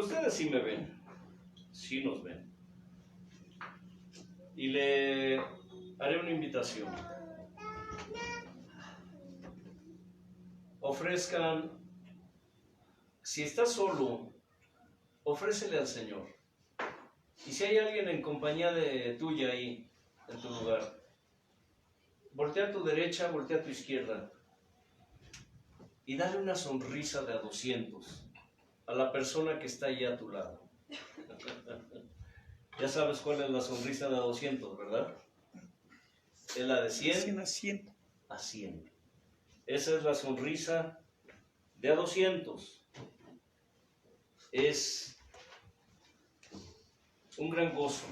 Ustedes sí me ven, sí nos ven. Y le haré una invitación. Ofrezcan, si estás solo, ofrécele al Señor. Y si hay alguien en compañía de tuya ahí, en tu lugar, voltea a tu derecha, voltea a tu izquierda y dale una sonrisa de a 200 a la persona que está ahí a tu lado. Ya sabes cuál es la sonrisa de a 200, ¿verdad? Es la de 100 a 100. Esa es la sonrisa de a 200. Es un gran gozo.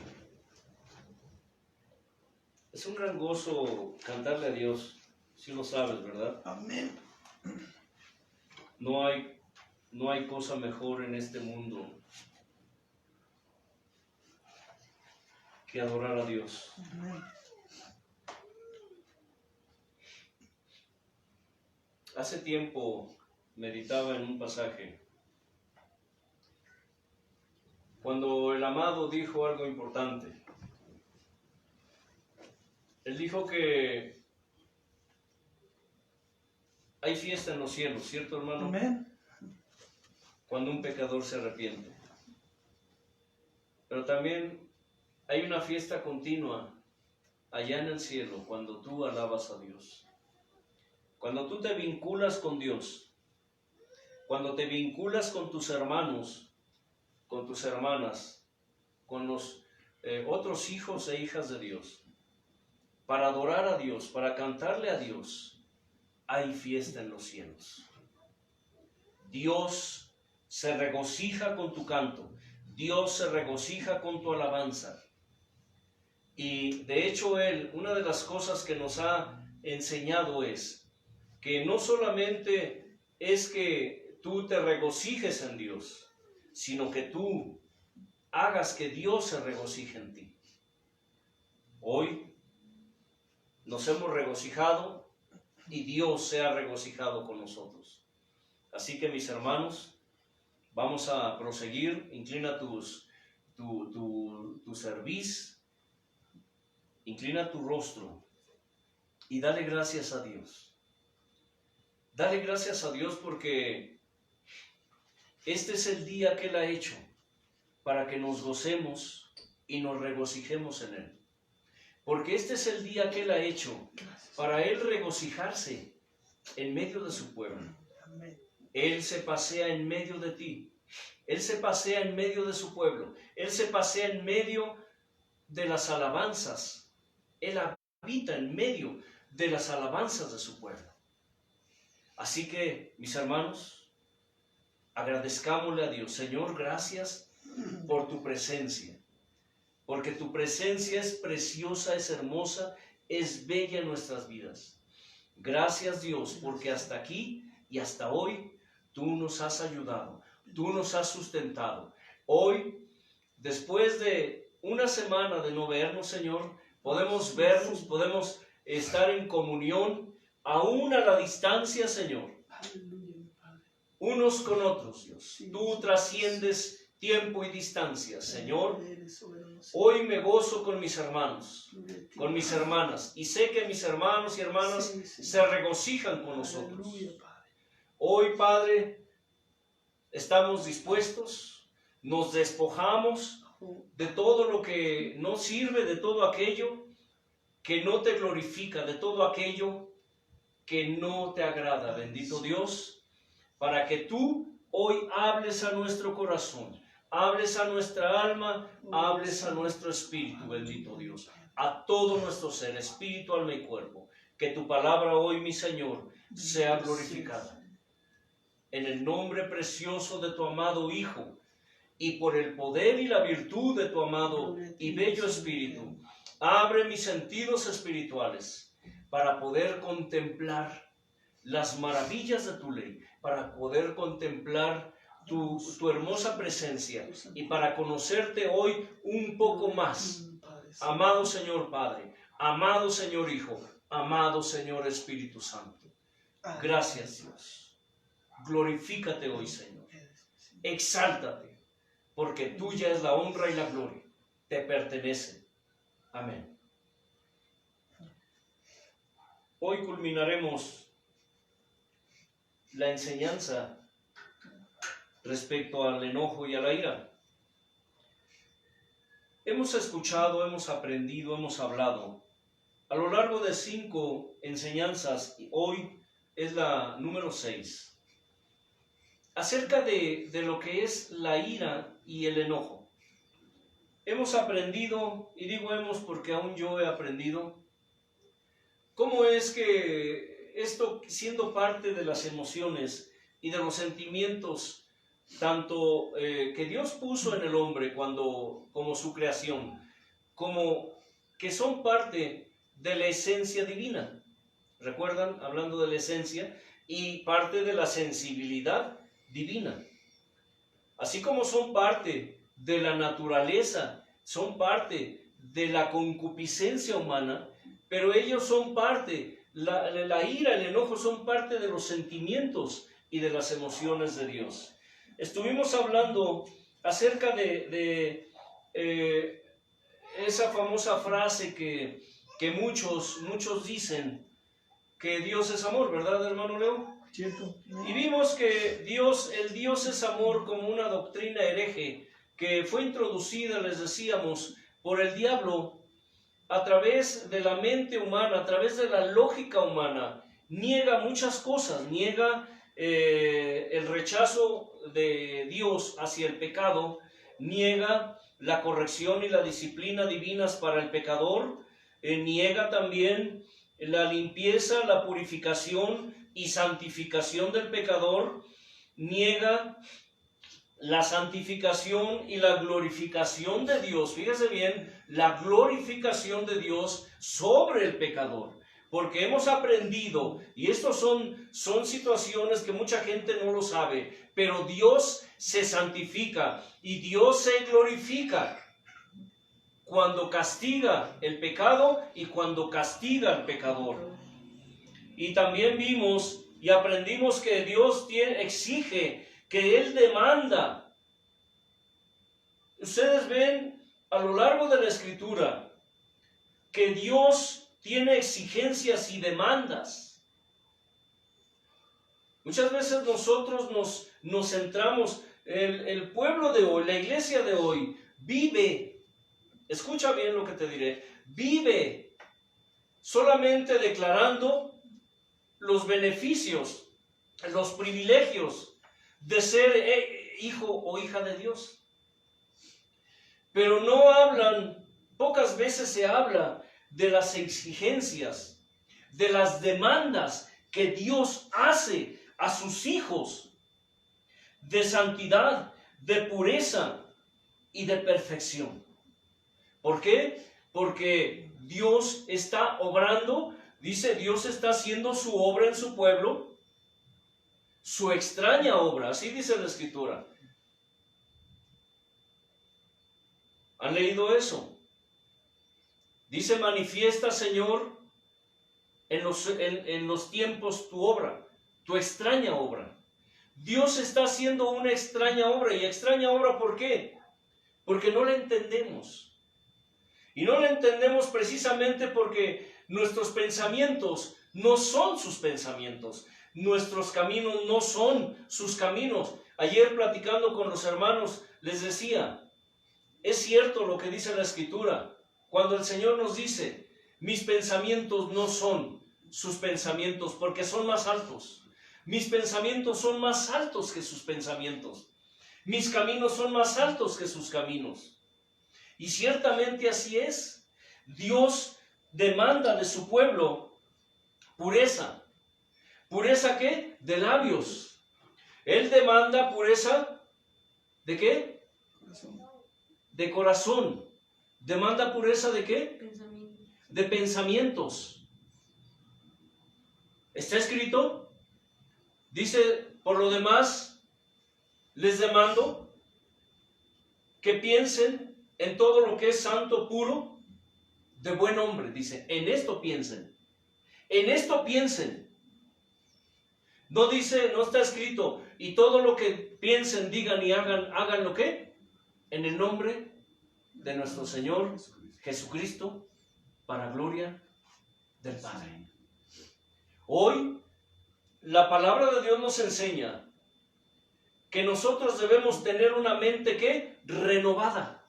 Es un gran gozo cantarle a Dios, si lo sabes, ¿verdad? Amén. No hay cosa mejor en este mundo que adorar a Dios. Amén. Hace tiempo meditaba en un pasaje cuando el amado dijo algo importante. Él dijo que hay fiesta en los cielos, ¿cierto, hermano? Amén. Cuando un pecador se arrepiente. Pero también hay una fiesta continua allá en el cielo cuando tú alabas a Dios. Cuando tú te vinculas con Dios, cuando te vinculas con tus hermanos, con tus hermanas, con los otros hijos e hijas de Dios, para adorar a Dios, para cantarle a Dios, hay fiesta en los cielos. Dios se regocija con tu canto, Dios se regocija con tu alabanza. Y de hecho Él, una de las cosas que nos ha enseñado es que no solamente es que tú te regocijes en Dios, sino que tú hagas que Dios se regocije en ti. Hoy nos hemos regocijado y Dios se ha regocijado con nosotros. Así que, mis hermanos, vamos a proseguir. Inclina tu cerviz, inclina tu rostro y dale gracias a Dios. Dale gracias a Dios porque este es el día que Él ha hecho para que nos gocemos y nos regocijemos en Él. Porque este es el día que Él ha hecho para Él regocijarse en medio de su pueblo. Él se pasea en medio de ti. Él se pasea en medio de su pueblo. Él se pasea en medio de las alabanzas. Él habita en medio de las alabanzas de su pueblo. Así que, mis hermanos, agradezcámosle a Dios. Señor, gracias por tu presencia. Porque tu presencia es preciosa, es hermosa, es bella en nuestras vidas. Gracias, Dios, porque hasta aquí y hasta hoy tú nos has ayudado, tú nos has sustentado. Hoy, después de una semana de no vernos, Señor, podemos vernos, podemos estar en comunión, aún a la distancia, Señor, unos con otros, Dios. Tú trasciendes tiempo y distancia, Señor. Hoy me gozo con mis hermanos, con mis hermanas, y sé que mis hermanos y hermanas se regocijan con nosotros. Hoy, Padre, estamos dispuestos, nos despojamos de todo lo que no sirve, de todo aquello que no te glorifica, de todo aquello que no te agrada, bendito Dios, para que tú hoy hables a nuestro corazón, hables a nuestra alma, hables a nuestro espíritu, bendito Dios, a todo nuestro ser, espíritu, alma y cuerpo. Que tu palabra hoy, mi Señor, sea glorificada. En el nombre precioso de tu amado Hijo, y por el poder y la virtud de tu amado y bello Espíritu, abre mis sentidos espirituales para poder contemplar las maravillas de tu ley, para poder contemplar tu hermosa presencia y para conocerte hoy un poco más. Amado Señor Padre, amado Señor Hijo, amado Señor Espíritu Santo. Gracias, Dios. Glorifícate hoy, Señor. Exáltate. porque tuya es la honra y la gloria, te pertenece. Amén. Hoy culminaremos la enseñanza respecto al enojo y a la ira. Hemos escuchado, hemos aprendido, hemos hablado a lo largo de 5 enseñanzas, y hoy es la número 6, acerca de lo que es la ira y el enojo. Hemos aprendido, y digo hemos porque aún yo he aprendido, cómo es que esto, siendo parte de las emociones y de los sentimientos, tanto que Dios puso en el hombre como su creación, como que son parte de la esencia divina. ¿Recuerdan? Hablando de la esencia, y parte de la sensibilidad divina. Así como son parte de la naturaleza, son parte de la concupiscencia humana, pero ellos son parte, la ira, el enojo son parte de los sentimientos y de las emociones de Dios. Estuvimos hablando acerca de esa famosa frase que muchos dicen, que Dios es amor, ¿verdad, hermano Leo? Cierto. Y vimos que el Dios es amor como una doctrina hereje que fue introducida, les decíamos, por el diablo a través de la mente humana, a través de la lógica humana. Niega muchas cosas, niega el rechazo de Dios hacia el pecado, niega la corrección y la disciplina divinas para el pecador, niega también la limpieza, la purificación y santificación del pecador, niega la santificación y la glorificación de Dios. Fíjese bien, la glorificación de Dios sobre el pecador. Porque hemos aprendido, y estas son situaciones que mucha gente no lo sabe, pero Dios se santifica y Dios se glorifica cuando castiga el pecado y cuando castiga al pecador. Y también vimos y aprendimos que Dios exige, que Él demanda. Ustedes ven a lo largo de la Escritura que Dios tiene exigencias y demandas. Muchas veces nosotros nos centramos, el pueblo de hoy, la iglesia de hoy, vive, escucha bien lo que te diré, vive solamente declarando los beneficios, los privilegios de ser hijo o hija de Dios. Pero no hablan, pocas veces se habla de las exigencias, de las demandas que Dios hace a sus hijos de santidad, de pureza y de perfección. ¿Por qué? Porque Dios está obrando, dice, Dios está haciendo su obra en su pueblo, su extraña obra, así dice la Escritura. ¿Han leído eso? Dice, manifiesta, Señor, en los tiempos tu obra, tu extraña obra. Dios está haciendo una extraña obra. ¿Y extraña obra por qué? Porque no la entendemos. Y no la entendemos precisamente porque nuestros pensamientos no son sus pensamientos. Nuestros caminos no son sus caminos. Ayer platicando con los hermanos les decía, es cierto lo que dice la Escritura. Cuando el Señor nos dice, mis pensamientos no son sus pensamientos porque son más altos. Mis pensamientos son más altos que sus pensamientos. Mis caminos son más altos que sus caminos. Y ciertamente así es. Dios demanda de su pueblo pureza. ¿Pureza qué? De labios. Él demanda pureza ¿de qué? De corazón. ¿Demanda pureza de qué? Pensamientos. De pensamientos. ¿Está escrito? Dice, por lo demás, les demando que piensen en todo lo que es santo, puro, de buen nombre. Dice, en esto piensen. En esto piensen. No dice, no está escrito, y todo lo que piensen, digan y hagan ¿lo qué? en el nombre de nuestro Señor Jesucristo, para gloria del Padre. Hoy, la palabra de Dios nos enseña que nosotros debemos tener una mente, ¿qué? Renovada.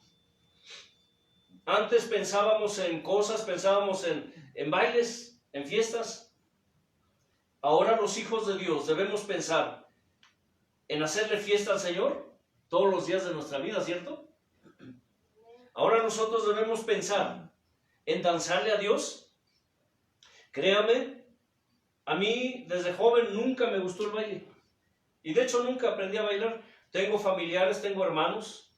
Antes pensábamos en cosas, pensábamos en bailes, en fiestas. Ahora los hijos de Dios debemos pensar en hacerle fiesta al Señor todos los días de nuestra vida, ¿cierto? Ahora nosotros debemos pensar en danzarle a Dios. Créame, a mí desde joven nunca me gustó el baile. Y de hecho nunca aprendí a bailar. Tengo familiares, tengo hermanos.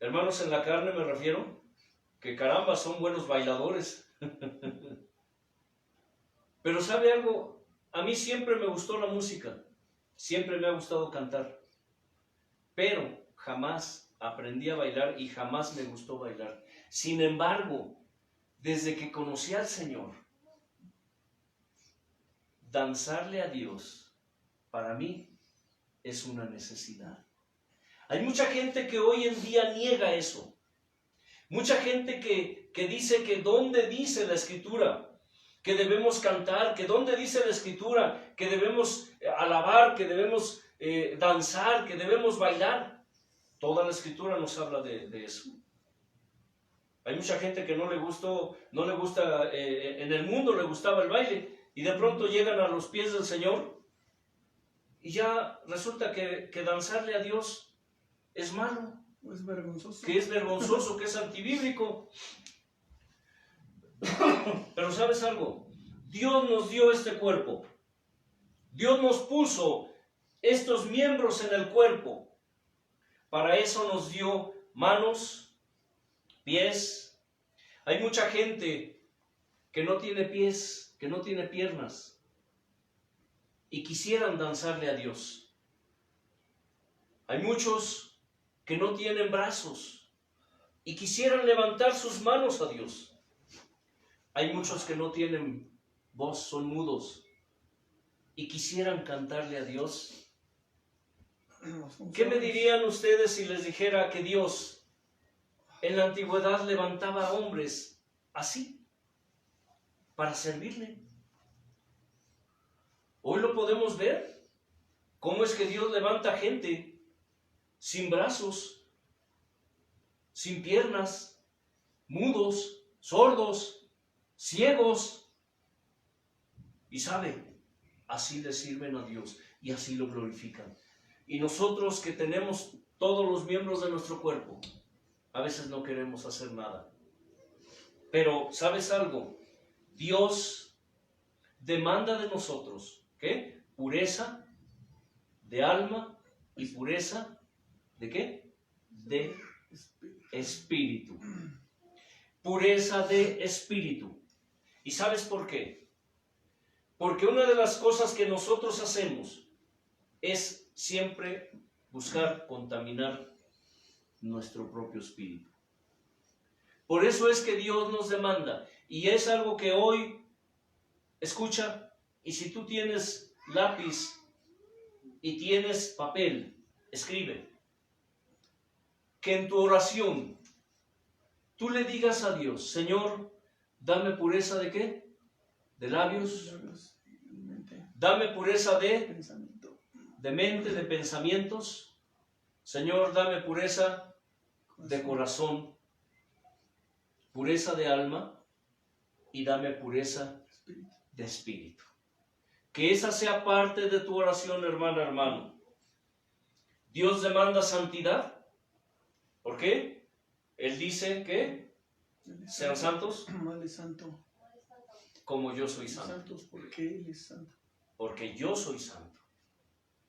Hermanos en la carne me refiero. Que caramba, son buenos bailadores. Pero ¿sabe algo? A mí siempre me gustó la música. Siempre me ha gustado cantar. Pero jamás aprendí a bailar y jamás me gustó bailar. Sin embargo, desde que conocí al Señor, danzarle a Dios, para mí, es una necesidad. Hay mucha gente que hoy en día niega eso. Mucha gente que dice que ¿dónde dice la Escritura que debemos cantar? Que ¿dónde dice la Escritura que debemos alabar, que debemos danzar, que debemos bailar? Toda la Escritura nos habla de eso. Hay mucha gente que no le gusta, en el mundo le gustaba el baile, y de pronto llegan a los pies del Señor, y ya resulta que danzarle a Dios es malo, es vergonzoso, que es antibíblico. Pero ¿sabes algo? Dios nos dio este cuerpo. Dios nos puso estos miembros en el cuerpo. Para eso nos dio manos, pies. Hay mucha gente que no tiene pies, que no tiene piernas, y quisieran danzarle a Dios. Hay muchos que no tienen brazos y quisieran levantar sus manos a Dios. Hay muchos que no tienen voz, son mudos, y quisieran cantarle a Dios. ¿Qué me dirían ustedes si les dijera que Dios en la antigüedad levantaba a hombres así para servirle? Hoy lo podemos ver. ¿Cómo es que Dios levanta gente sin brazos, sin piernas, mudos, sordos, ciegos? Y sabe, así le sirven a Dios y así lo glorifican. Y nosotros que tenemos todos los miembros de nuestro cuerpo, a veces no queremos hacer nada. Pero, ¿sabes algo? Dios demanda de nosotros, ¿qué? Pureza de alma y pureza ¿de qué? De espíritu. Pureza de espíritu. ¿Y sabes por qué? Porque una de las cosas que nosotros hacemos es siempre buscar contaminar nuestro propio espíritu. Por eso es que Dios nos demanda, y es algo que hoy, escucha, y si tú tienes lápiz y tienes papel, escribe, que en tu oración tú le digas a Dios: Señor, dame pureza ¿de qué? De labios, dame pureza de mente, de pensamientos. Señor, dame pureza de corazón, pureza de alma, y dame pureza de espíritu. Que esa sea parte de tu oración, hermana, hermano. Dios demanda santidad. ¿Por qué? Él dice que sean santos como yo soy santo. Porque Él es santo. Porque yo soy santo.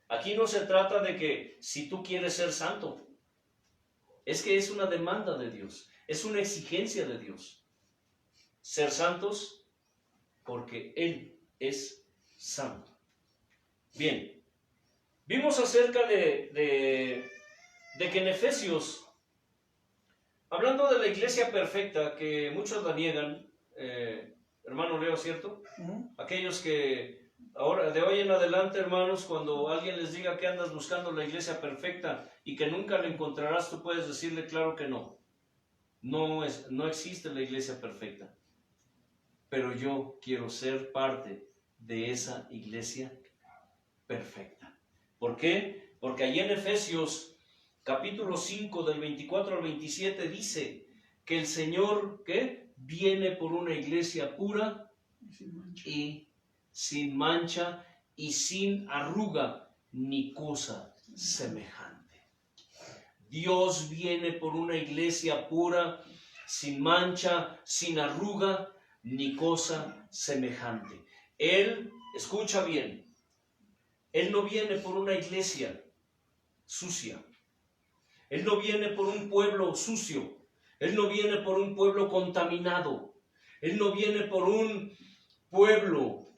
Aquí no se trata de que si tú quieres ser santo. Es que es una demanda de Dios. Es una exigencia de Dios. Ser santos porque Él es santo. Bien. Vimos acerca de que en Efesios, hablando de la iglesia perfecta, que muchos la niegan, hermano Leo, ¿cierto? Aquellos que Ahora, de hoy en adelante, hermanos, cuando alguien les diga que andas buscando la iglesia perfecta y que nunca la encontrarás, tú puedes decirle claro que no. No existe la iglesia perfecta. Pero yo quiero ser parte de esa iglesia perfecta. ¿Por qué? Porque allí en Efesios capítulo 5 del 24 al 27 dice que el Señor, ¿qué? Viene por una iglesia pura y sin mancha y sin arruga ni cosa semejante. Dios viene por una iglesia pura, sin mancha, sin arruga ni cosa semejante. Él, escucha bien, Él no viene por una iglesia sucia. Él no viene por un pueblo sucio. Él no viene por un pueblo contaminado. Él no viene por un pueblo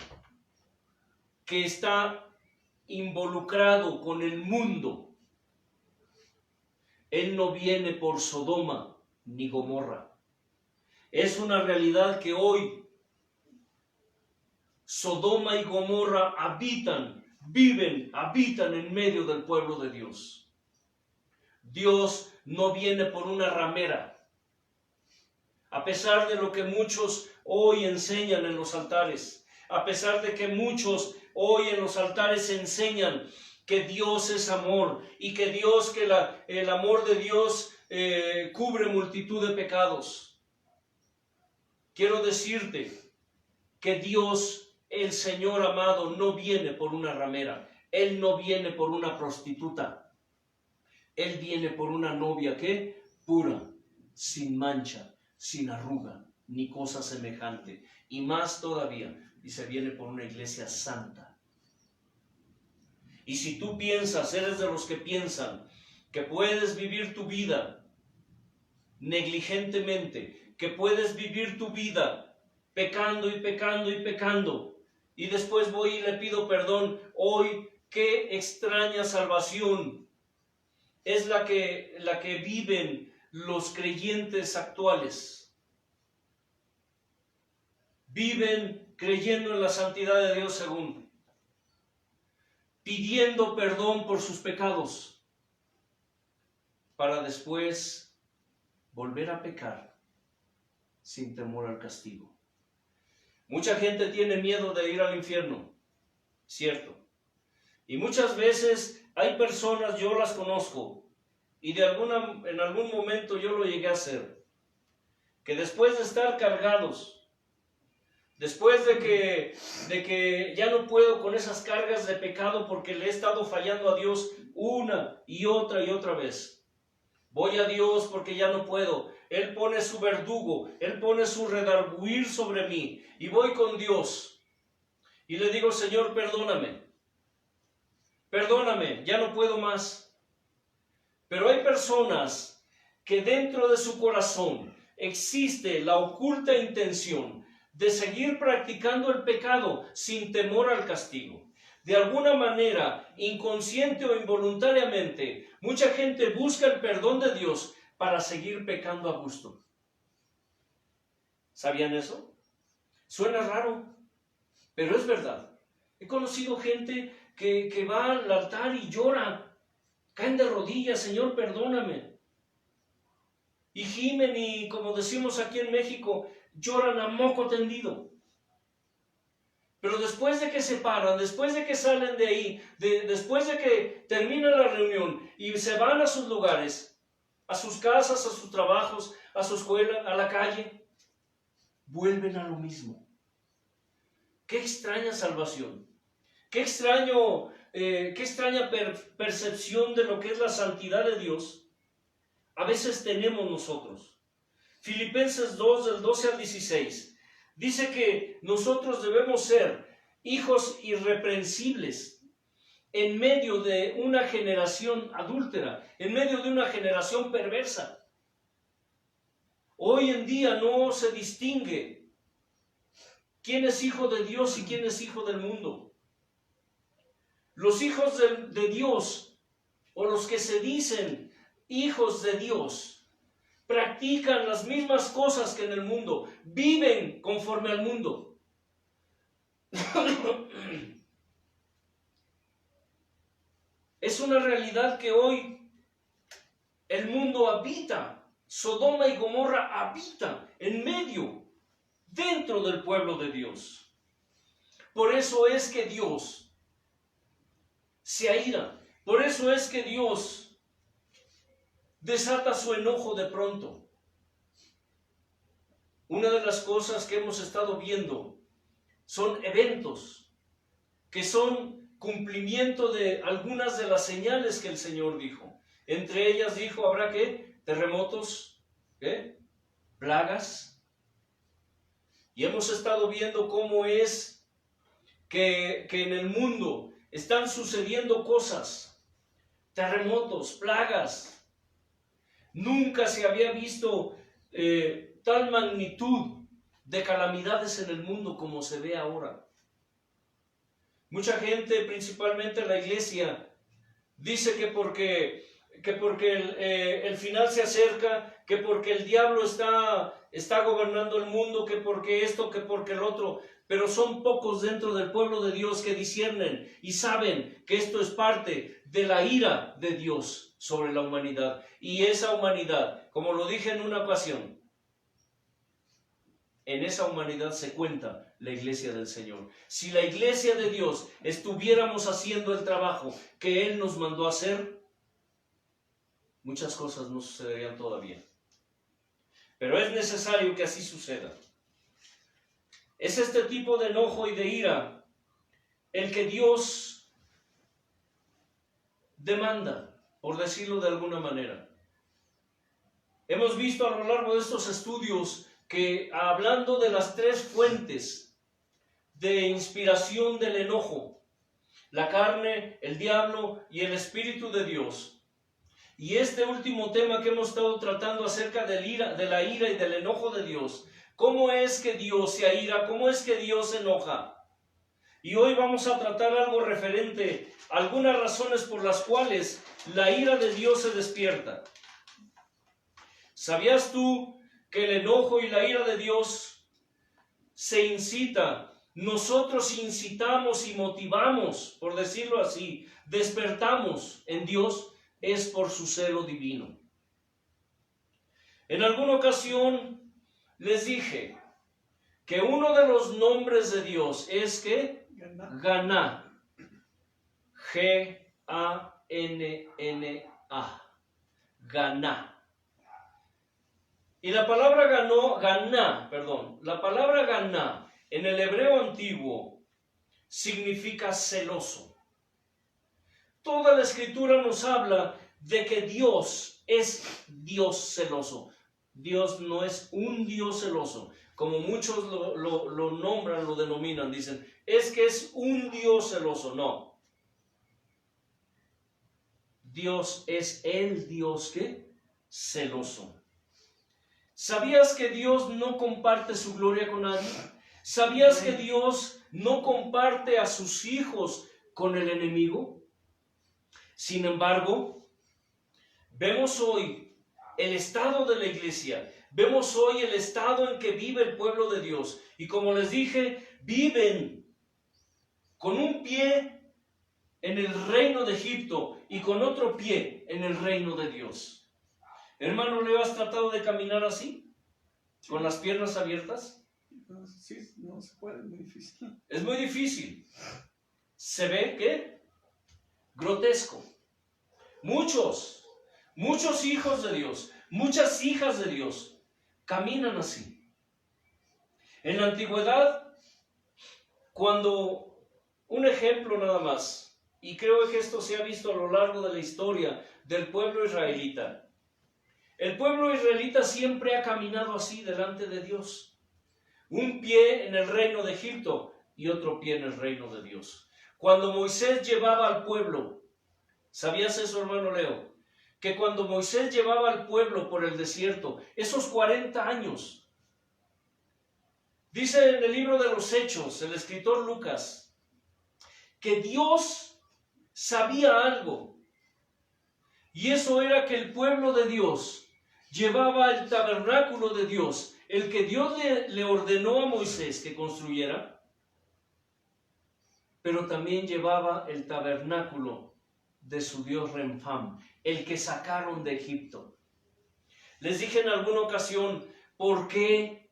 que está involucrado con el mundo. Él no viene por Sodoma ni Gomorra. Es una realidad que hoy Sodoma y Gomorra habitan en medio del pueblo de Dios. Dios no viene por una ramera. A pesar de lo que muchos hoy enseñan en los altares, a pesar de que muchos hoy en los altares enseñan que Dios es amor y que el amor de Dios cubre multitud de pecados. Quiero decirte que Dios, el Señor amado, no viene por una ramera. Él no viene por una prostituta. Él viene por una novia que pura, sin mancha, sin arruga, ni cosa semejante. Y más todavía, dice, viene por una iglesia santa. Y si tú piensas, eres de los que piensan que puedes vivir tu vida negligentemente, que puedes vivir tu vida pecando y pecando y pecando, y después voy y le pido perdón, hoy, qué extraña salvación es la que viven los creyentes actuales. Viven creyendo en la santidad de Dios según, pidiendo perdón por sus pecados, para después volver a pecar sin temor al castigo. Mucha gente tiene miedo de ir al infierno, cierto. Y muchas veces hay personas, yo las conozco, y en algún momento yo lo llegué a hacer, que después de estar cargados, después de que ya no puedo con esas cargas de pecado porque le he estado fallando a Dios una y otra vez, voy a Dios porque ya no puedo. Él pone su verdugo, Él pone su redarguir sobre mí, y voy con Dios y le digo, Señor, perdóname, ya no puedo más. Pero hay personas que dentro de su corazón existe la oculta intención de seguir practicando el pecado sin temor al castigo. De alguna manera, inconsciente o involuntariamente, mucha gente busca el perdón de Dios para seguir pecando a gusto. ¿Sabían eso? Suena raro, pero es verdad. He conocido gente que va al altar y llora, caen de rodillas, Señor, perdóname. Y gimen y, como decimos aquí en México, lloran a moco tendido. Pero después de que se paran, después de que salen de ahí, después de que termina la reunión y se van a sus lugares, a sus casas, a sus trabajos, a su escuela, a la calle, vuelven a lo mismo. Qué extraña salvación. Qué extraña percepción de lo que es la santidad de Dios a veces tenemos nosotros. Filipenses 2, del 12 al 16, dice que nosotros debemos ser hijos irreprensibles en medio de una generación adúltera, en medio de una generación perversa. Hoy en día no se distingue quién es hijo de Dios y quién es hijo del mundo. Los hijos de Dios, o los que se dicen hijos de Dios, practican las mismas cosas que en el mundo, viven conforme al mundo. Es una realidad que hoy el mundo habita. Sodoma y Gomorra habita en medio, dentro del pueblo de Dios. Por eso es que Dios se aira. Por eso es que Dios desata su enojo de pronto. Una de las cosas que hemos estado viendo son eventos que son cumplimiento de algunas de las señales que el Señor dijo. Entre ellas dijo, habrá ¿qué? Terremotos, ¿qué? Plagas. Y hemos estado viendo cómo es que en el mundo están sucediendo cosas, terremotos, plagas. Nunca se había visto tal magnitud de calamidades en el mundo como se ve ahora. Mucha gente, principalmente la iglesia, dice que porque el final se acerca, que porque el diablo está gobernando el mundo, que porque esto, que porque el otro, pero son pocos dentro del pueblo de Dios que disciernen y saben que esto es parte de la ira de Dios sobre la humanidad. Y esa humanidad, como lo dije en una ocasión, en esa humanidad se cuenta la iglesia del Señor. Si la iglesia de Dios estuviéramos haciendo el trabajo que Él nos mandó a hacer, muchas cosas no sucederían todavía. Pero es necesario que así suceda. Es este tipo de enojo y de ira el que Dios demanda, por decirlo de alguna manera. Hemos visto a lo largo de estos estudios que hablando de las tres fuentes de inspiración del enojo, la carne, el diablo y el Espíritu de Dios. Y este último tema que hemos estado tratando acerca de la ira y del enojo de Dios, ¿cómo es que Dios se aira? ¿Cómo es que Dios se enoja? Y hoy vamos a tratar algo referente a algunas razones por las cuales la ira de Dios se despierta. ¿Sabías tú que el enojo y la ira de Dios se incita? Nosotros incitamos y motivamos, por decirlo así, despertamos en Dios, es por su celo divino. En alguna ocasión les dije que uno de los nombres de Dios es que Ganá, G-A-N-N-A, Ganá. Y la palabra la palabra ganá en el hebreo antiguo significa celoso. Toda la escritura nos habla de que Dios es Dios celoso. Dios no es un Dios celoso, como muchos lo nombran, lo denominan, dicen, es que es un Dios celoso. No. Dios es el Dios que celoso. ¿Sabías que Dios no comparte su gloria con nadie? ¿Sabías que Dios no comparte a sus hijos con el enemigo? Sin embargo, vemos hoy el estado de la iglesia, vemos hoy el estado en que vive el pueblo de Dios. Y como les dije, viven con un pie en el reino de Egipto y con otro pie en el reino de Dios. Hermano Leo, ¿has tratado de caminar así? ¿Con las piernas abiertas? Sí, no se puede, es muy difícil. Es muy difícil. Se ve que grotesco. Muchos hijos de Dios, muchas hijas de Dios caminan así. En la antigüedad, cuando un ejemplo nada más, y creo que esto se ha visto a lo largo de la historia del pueblo israelita. El pueblo israelita siempre ha caminado así delante de Dios. Un pie en el reino de Egipto y otro pie en el reino de Dios. Cuando Moisés llevaba al pueblo, ¿sabías eso, hermano Leo? Que cuando Moisés llevaba al pueblo por el desierto, esos 40 años, dice en el libro de los Hechos, el escritor Lucas, que Dios sabía algo. Y eso era que el pueblo de Dios llevaba el tabernáculo de Dios, el que Dios le ordenó a Moisés que construyera, pero también llevaba el tabernáculo de su dios Renfam, el que sacaron de Egipto. Les dije en alguna ocasión, ¿por qué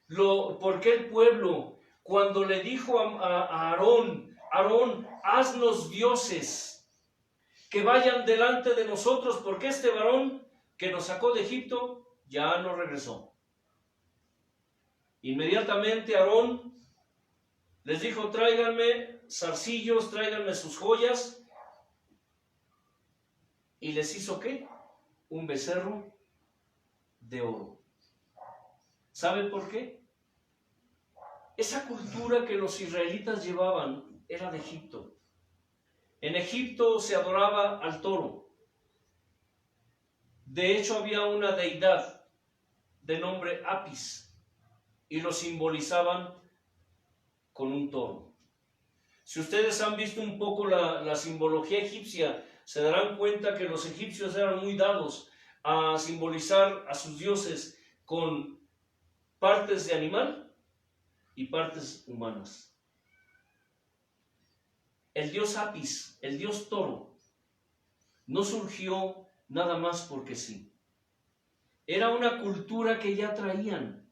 el pueblo, cuando le dijo a Aarón, Aarón, haznos dioses que vayan delante de nosotros, porque este varón que nos sacó de Egipto ya no regresó? Inmediatamente Aarón les dijo, tráiganme zarcillos, tráiganme sus joyas. ¿Y les hizo qué? Un becerro de oro. ¿Saben por qué? Esa cultura que los israelitas llevaban era de Egipto. En Egipto se adoraba al toro. De hecho, había una deidad de nombre Apis y lo simbolizaban con un toro. Si ustedes han visto un poco la simbología egipcia, se darán cuenta que los egipcios eran muy dados a simbolizar a sus dioses con partes de animal y partes humanas. El dios Apis, el dios toro, no surgió nada más porque sí. Era una cultura que ya traían.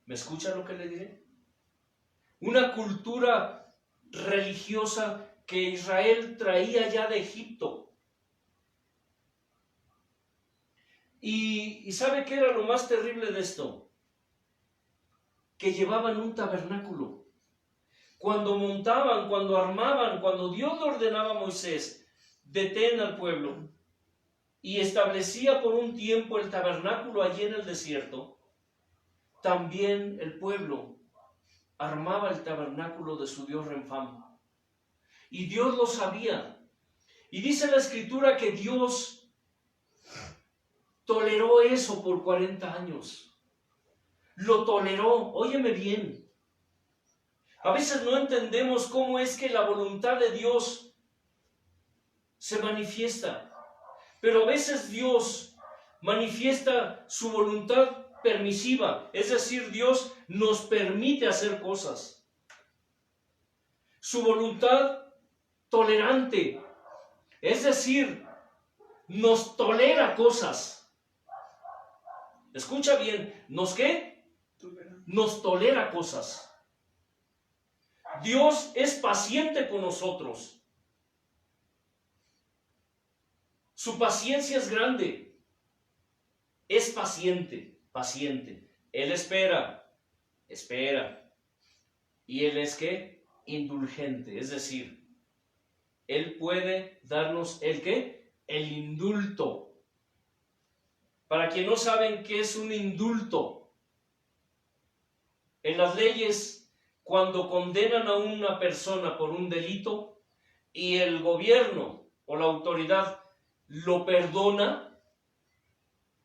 ¿Me escucha lo que le diré? Una cultura religiosa que Israel traía ya de Egipto. ¿Y sabe qué era lo más terrible de esto? Que llevaban un tabernáculo. Cuando montaban, cuando armaban, cuando Dios le ordenaba a Moisés, detén al pueblo, y establecía por un tiempo el tabernáculo allí en el desierto, también el pueblo armaba el tabernáculo de su dios Renfam. Y Dios lo sabía. Y dice la Escritura que Dios toleró eso por 40 años. Lo toleró. Óyeme bien. A veces no entendemos cómo es que la voluntad de Dios se manifiesta. Pero a veces Dios manifiesta su voluntad permisiva, es decir, Dios nos permite hacer cosas. Su voluntad tolerante, es decir, nos tolera cosas. Escucha bien, ¿nos qué? Nos tolera cosas. Dios es paciente con nosotros. Su paciencia es grande. Es paciente. Él espera. Y Él es ¿qué? Indulgente, es decir, Él puede darnos ¿el qué? El indulto. Para quienes no saben qué es un indulto, en las leyes, cuando condenan a una persona por un delito y el gobierno o la autoridad lo perdona,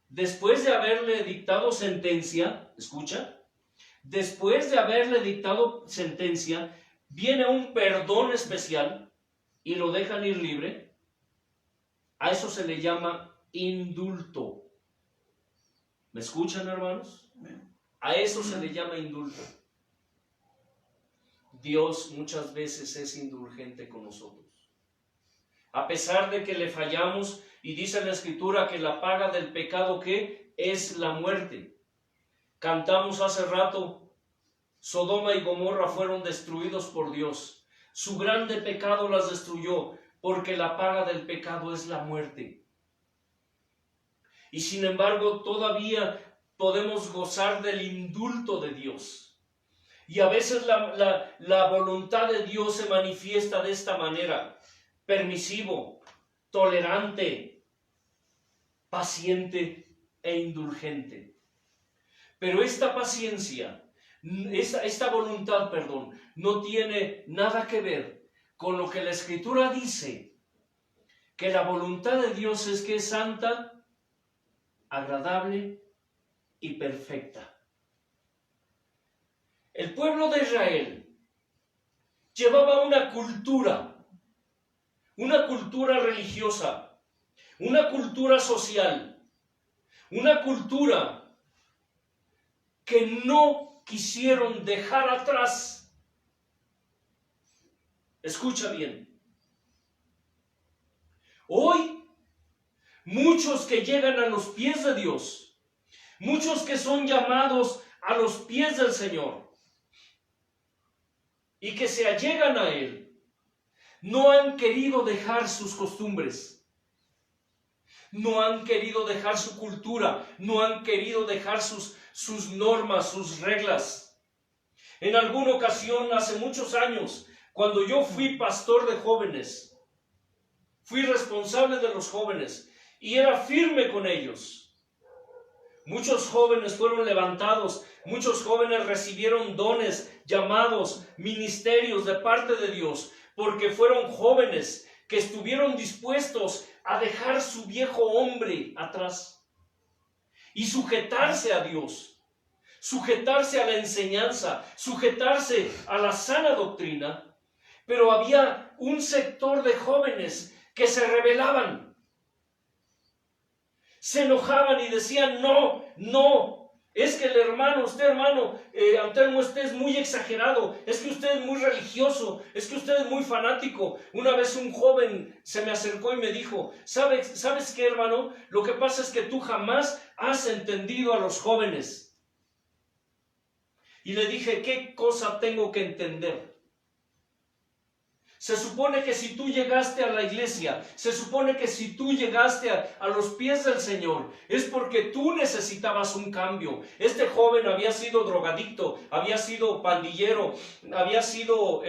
después de haberle dictado sentencia, escucha, después de haberle dictado sentencia, viene un perdón especial y lo dejan ir libre. A eso se le llama indulto. ¿Me escuchan, hermanos? A eso se le llama indulto. Dios muchas veces es indulgente con nosotros. A pesar de que le fallamos, y dice la Escritura que la paga del pecado, ¿qué? Es la muerte. Cantamos hace rato, Sodoma y Gomorra fueron destruidos por Dios. Su grande pecado las destruyó, porque la paga del pecado es la muerte. Y sin embargo, todavía podemos gozar del indulto de Dios. Y a veces la voluntad de Dios se manifiesta de esta manera: permisivo, tolerante, paciente e indulgente. Pero esta paciencia, esta voluntad, no tiene nada que ver con lo que la Escritura dice, que la voluntad de Dios es que es santa, agradable y perfecta. El pueblo de Israel llevaba una cultura religiosa, una cultura social, una cultura que no quisieron dejar atrás. Escucha bien, Hoy, muchos que llegan a los pies de Dios, muchos que son llamados a los pies del Señor y que se allegan a Él, no han querido dejar sus costumbres, no han querido dejar su cultura, no han querido dejar sus normas, sus reglas. En alguna ocasión, hace muchos años, cuando yo fui pastor de jóvenes, fui responsable de los jóvenes y era firme con ellos. Muchos jóvenes fueron levantados, muchos jóvenes recibieron dones, llamados, ministerios de parte de Dios, porque fueron jóvenes que estuvieron dispuestos a dejar su viejo hombre atrás y sujetarse a Dios, sujetarse a la enseñanza, sujetarse a la sana doctrina. Pero había un sector de jóvenes que se rebelaban, se enojaban y decían: no, es que el hermano, usted hermano Antelmo, usted es muy exagerado, es que usted es muy religioso, es que usted es muy fanático. Una vez un joven se me acercó y me dijo: ¿sabes qué, hermano? Lo que pasa es que tú jamás has entendido a los jóvenes. Y le dije: ¿qué cosa tengo que entender? Se supone que si tú llegaste a la iglesia, se supone que si tú llegaste a los pies del Señor, es porque tú necesitabas un cambio. Este joven había sido drogadicto, había sido pandillero, había sido...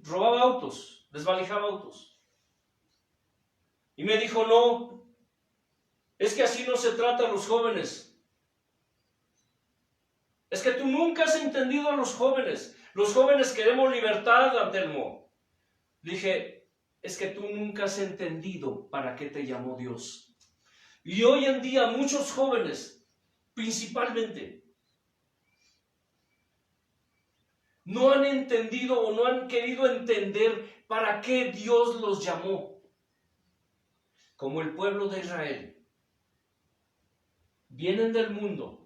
robaba autos, desvalijaba autos. Y me dijo: no, es que así no se trata a los jóvenes. Es que tú nunca has entendido a los jóvenes. Los jóvenes queremos libertad, Antelmo. Dije: es que tú nunca has entendido para qué te llamó Dios. Y hoy en día muchos jóvenes, principalmente, no han entendido o no han querido entender para qué Dios los llamó. Como el pueblo de Israel. Vienen del mundo.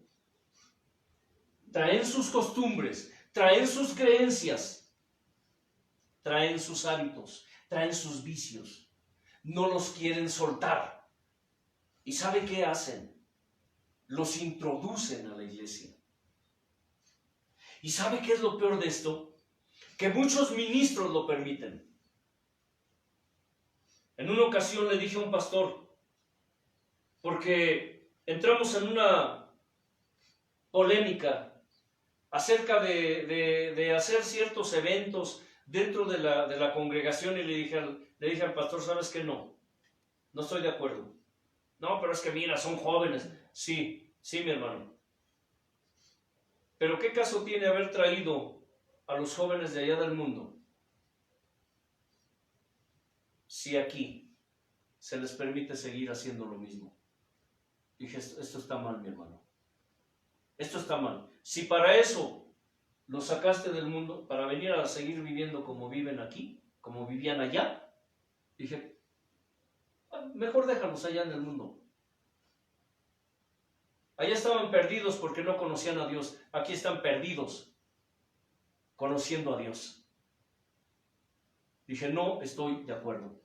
Traen sus costumbres, traen sus creencias, traen sus hábitos, traen sus vicios. No los quieren soltar. ¿Y sabe qué hacen? Los introducen a la iglesia. ¿Y sabe qué es lo peor de esto? Que muchos ministros lo permiten. En una ocasión le dije a un pastor, porque entramos en una polémica acerca de hacer ciertos eventos dentro de la congregación, y le dije al pastor: ¿sabes qué? No estoy de acuerdo. No, pero es que mira, son jóvenes. Sí, mi hermano. Pero ¿qué caso tiene haber traído a los jóvenes de allá del mundo si aquí se les permite seguir haciendo lo mismo? Dije: esto está mal, mi hermano. Esto está mal. Si para eso los sacaste del mundo, para venir a seguir viviendo como viven aquí, como vivían allá, dije: mejor déjalos allá en el mundo. Allá estaban perdidos porque no conocían a Dios. Aquí están perdidos conociendo a Dios. Dije: no estoy de acuerdo.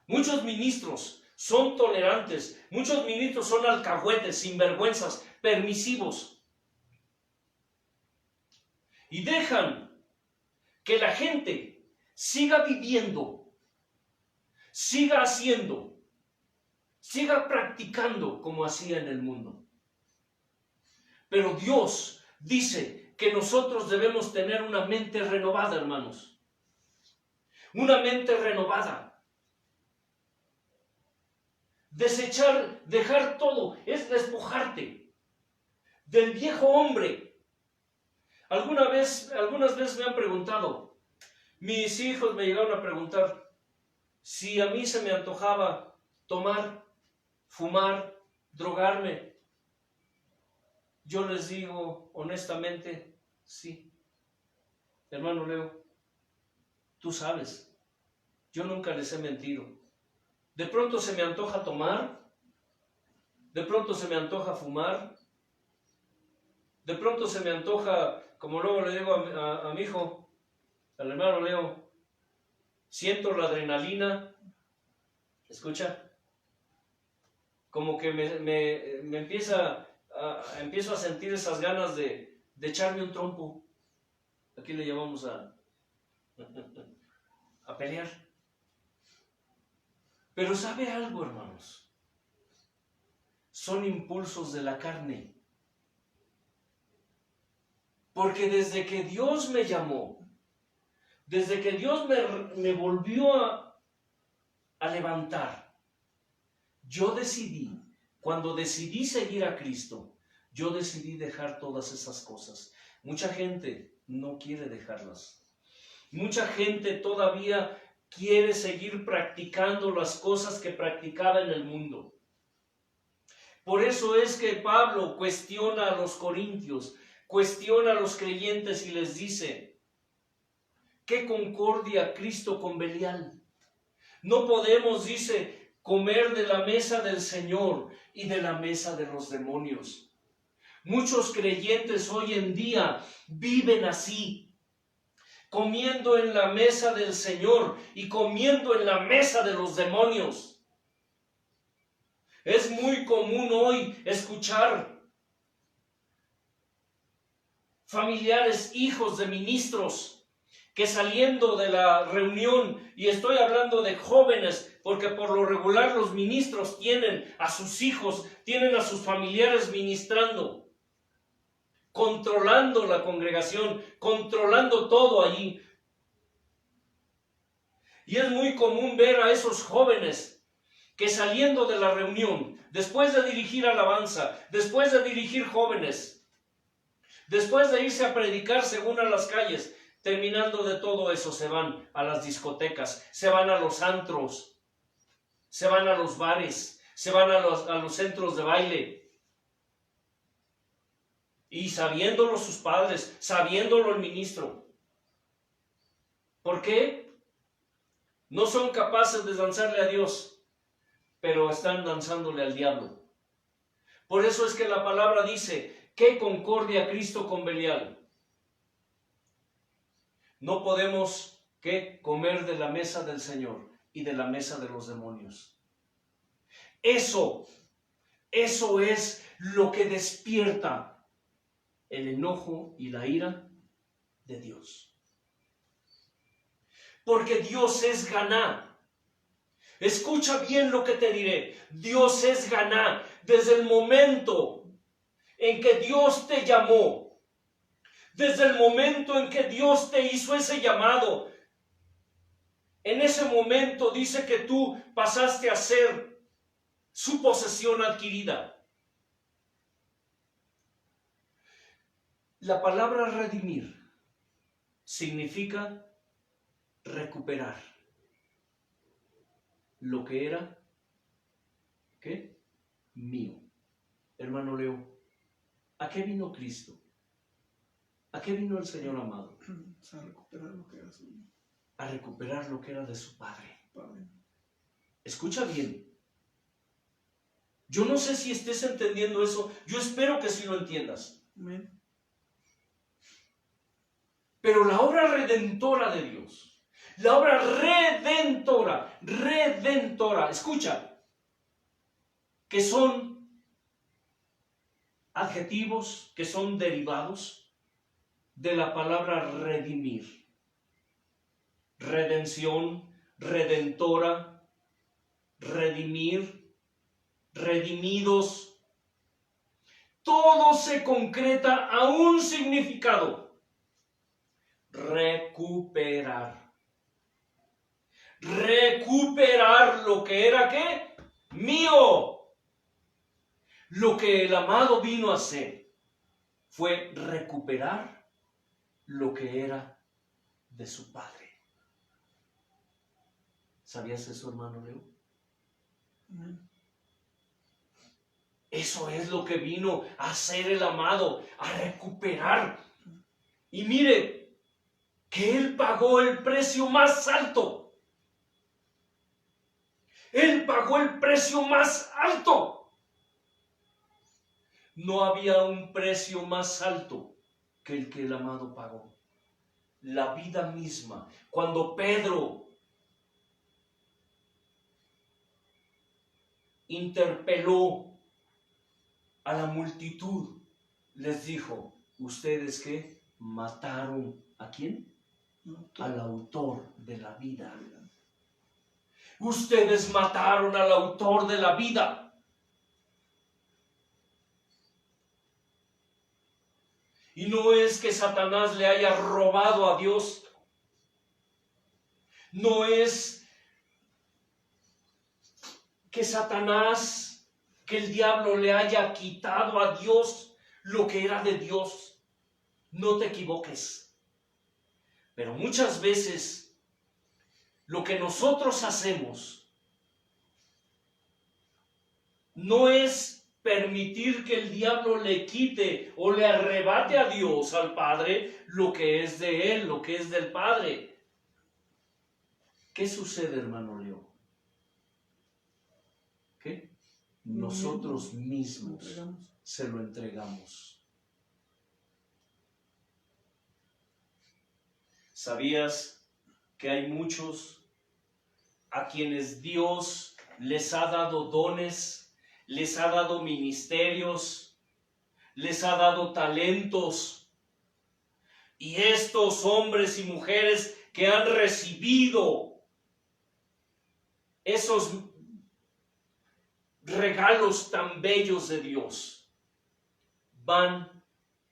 Muchos ministros son tolerantes, muchos ministros son alcahuetes, sinvergüenzas, permisivos. Y dejan que la gente siga viviendo, siga haciendo, siga practicando como hacía en el mundo. Pero Dios dice que nosotros debemos tener una mente renovada, hermanos. Una mente renovada. Desechar, dejar todo, es despojarte del viejo hombre. Algunas veces me han preguntado, mis hijos me llegaron a preguntar, si a mí se me antojaba tomar, fumar, drogarme. Yo les digo honestamente, sí. Hermano Leo, tú sabes, yo nunca les he mentido. De pronto se me antoja tomar, de pronto se me antoja fumar, de pronto se me antoja, como luego le digo a mi hijo, al hermano Leo, siento la adrenalina, escucha, como que me empiezo a sentir esas ganas de echarme un trompo. Aquí le llamamos a pelear. Pero ¿sabe algo, hermanos? Son impulsos de la carne. Porque desde que Dios me llamó, desde que Dios me volvió a levantar, yo decidí, cuando decidí seguir a Cristo, yo decidí dejar todas esas cosas. Mucha gente no quiere dejarlas. Mucha gente todavía quiere seguir practicando las cosas que practicaba en el mundo. Por eso es que Pablo cuestiona a los corintios, cuestiona a los creyentes y les dice: ¿qué concordia Cristo con Belial? No podemos, dice, comer de la mesa del Señor y de la mesa de los demonios. Muchos creyentes hoy en día viven así, comiendo en la mesa del Señor y comiendo en la mesa de los demonios. Es muy común hoy escuchar familiares, hijos de ministros, que saliendo de la reunión, y estoy hablando de jóvenes, porque por lo regular los ministros tienen a sus hijos, tienen a sus familiares ministrando, controlando la congregación, controlando todo allí. Y es muy común ver a esos jóvenes que saliendo de la reunión, después de dirigir alabanza, después de dirigir jóvenes, después de irse a predicar según a las calles, terminando de todo eso, se van a las discotecas, se van a los antros, se van a los bares, se van a los centros de baile. Y sabiéndolo sus padres, sabiéndolo el ministro. ¿Por qué? No son capaces de danzarle a Dios, pero están danzándole al diablo. Por eso es que la palabra dice: ¿qué concordia Cristo con Belial? No podemos, ¿qué?, comer de la mesa del Señor y de la mesa de los demonios. Eso es lo que despierta el enojo y la ira de Dios. Porque Dios es Ganá. Escucha bien lo que te diré. Dios es Ganá. Desde el momento en que Dios te llamó, desde el momento en que Dios te hizo ese llamado, en ese momento dice que tú pasaste a ser su posesión adquirida. La palabra redimir significa recuperar lo que era, ¿qué?, mío. Hermano Leo, ¿a qué vino Cristo? ¿A qué vino el Señor amado? A recuperar lo que era suyo. A recuperar lo que era de su Padre. Padre. Escucha bien. Yo no sé si estés entendiendo eso. Yo espero que sí lo entiendas. Amén. Pero la obra redentora de Dios, la obra redentora, escucha, que son adjetivos, que son derivados de la palabra redimir. Redención, redentora, redimir, redimidos. Todo se concreta a un significado: recuperar. Recuperar lo que era, ¿qué?, mío. Lo que el amado vino a hacer fue recuperar lo que era de su Padre. ¿Sabías eso, hermano Leo? Eso es lo que vino a hacer el amado, a recuperar. Y mire, que Él pagó el precio más alto. Él pagó el precio más alto. No había un precio más alto que el amado pagó. La vida misma. Cuando Pedro interpeló a la multitud, les dijo, ¿ustedes qué? ¿Mataron a quién? Al autor de la vida. Ustedes mataron al autor de la vida. Y no es que Satanás le haya robado a Dios. No es que Satanás, que el diablo le haya quitado a Dios lo que era de Dios. No te equivoques. Pero muchas veces lo que nosotros hacemos no es permitir que el diablo le quite o le arrebate a Dios, al Padre, lo que es de Él, lo que es del Padre. ¿Qué sucede, hermano Leo? ¿Qué? Nosotros mismos se lo entregamos. ¿Sabías que hay muchos a quienes Dios les ha dado dones, les ha dado ministerios, les ha dado talentos? Y estos hombres y mujeres que han recibido esos regalos tan bellos de Dios, van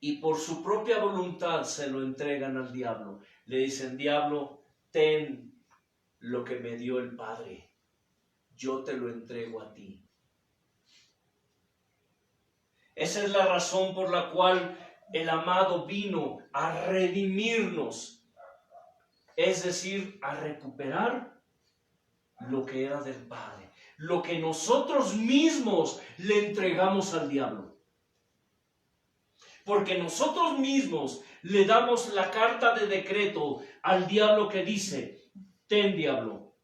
y por su propia voluntad se lo entregan al diablo. Le dicen, diablo, ten lo que me dio el Padre, yo te lo entrego a ti. Esa es la razón por la cual el amado vino a redimirnos, es decir, a recuperar lo que era del Padre, lo que nosotros mismos le entregamos al diablo. Porque nosotros mismos le damos la carta de decreto al diablo que dice, ten, diablo,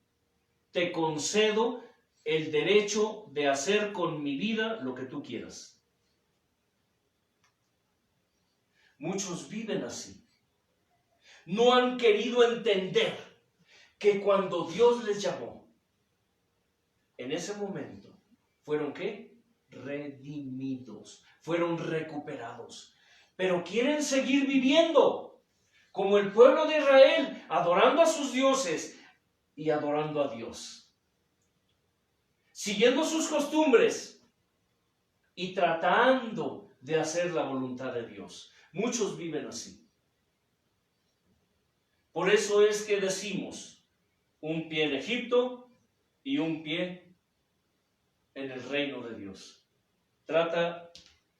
te concedo el derecho de hacer con mi vida lo que tú quieras. Muchos viven así. No han querido entender que cuando Dios les llamó, en ese momento, ¿fueron qué? Redimidos, fueron recuperados. Pero quieren seguir viviendo como el pueblo de Israel, adorando a sus dioses y adorando a Dios, siguiendo sus costumbres y tratando de hacer la voluntad de Dios. Muchos viven así. Por eso es que decimos, un pie en Egipto y un pie en el reino de Dios.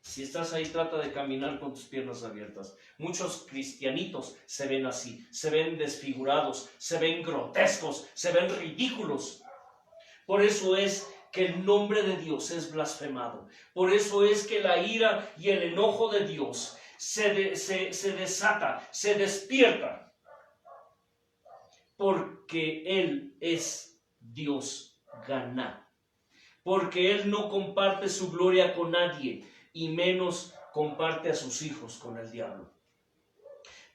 Si estás ahí, trata de caminar con tus piernas abiertas. Muchos cristianitos se ven así, se ven desfigurados, se ven grotescos, se ven ridículos. Por eso es que el nombre de Dios es blasfemado. Por eso es que la ira y el enojo de Dios se desata, se despierta. Porque Él es Dios Ganá. Porque Él no comparte su gloria con nadie, y menos comparte a sus hijos con el diablo.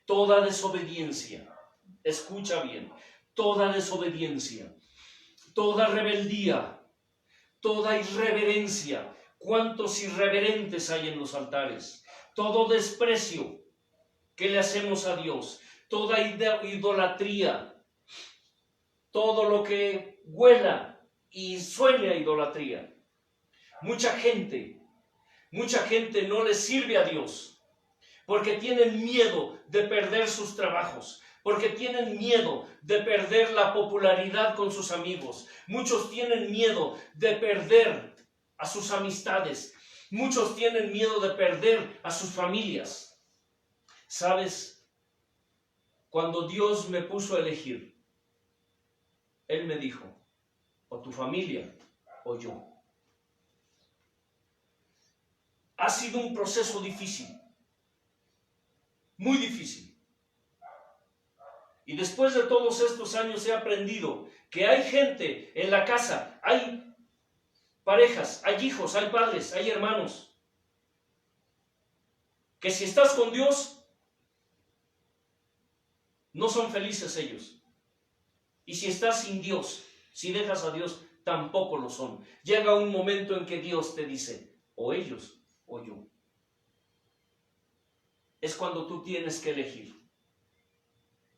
Toda desobediencia, escucha bien, toda desobediencia, toda rebeldía, toda irreverencia, ¿cuántos irreverentes hay en los altares? Todo desprecio que le hacemos a Dios, toda idolatría, todo lo que huela y suene a idolatría. Mucha gente no le sirve a Dios porque tienen miedo de perder sus trabajos, porque tienen miedo de perder la popularidad con sus amigos. Muchos tienen miedo de perder a sus amistades. Muchos tienen miedo de perder a sus familias. ¿Sabes? Cuando Dios me puso a elegir, Él me dijo, o tu familia o yo. Ha sido un proceso difícil, muy difícil. Y después de todos estos años he aprendido que hay gente en la casa, hay parejas, hay hijos, hay padres, hay hermanos, que si estás con Dios, no son felices ellos. Y si estás sin Dios, si dejas a Dios, tampoco lo son. Llega un momento en que Dios te dice, o ellos o yo. Es cuando tú tienes que elegir.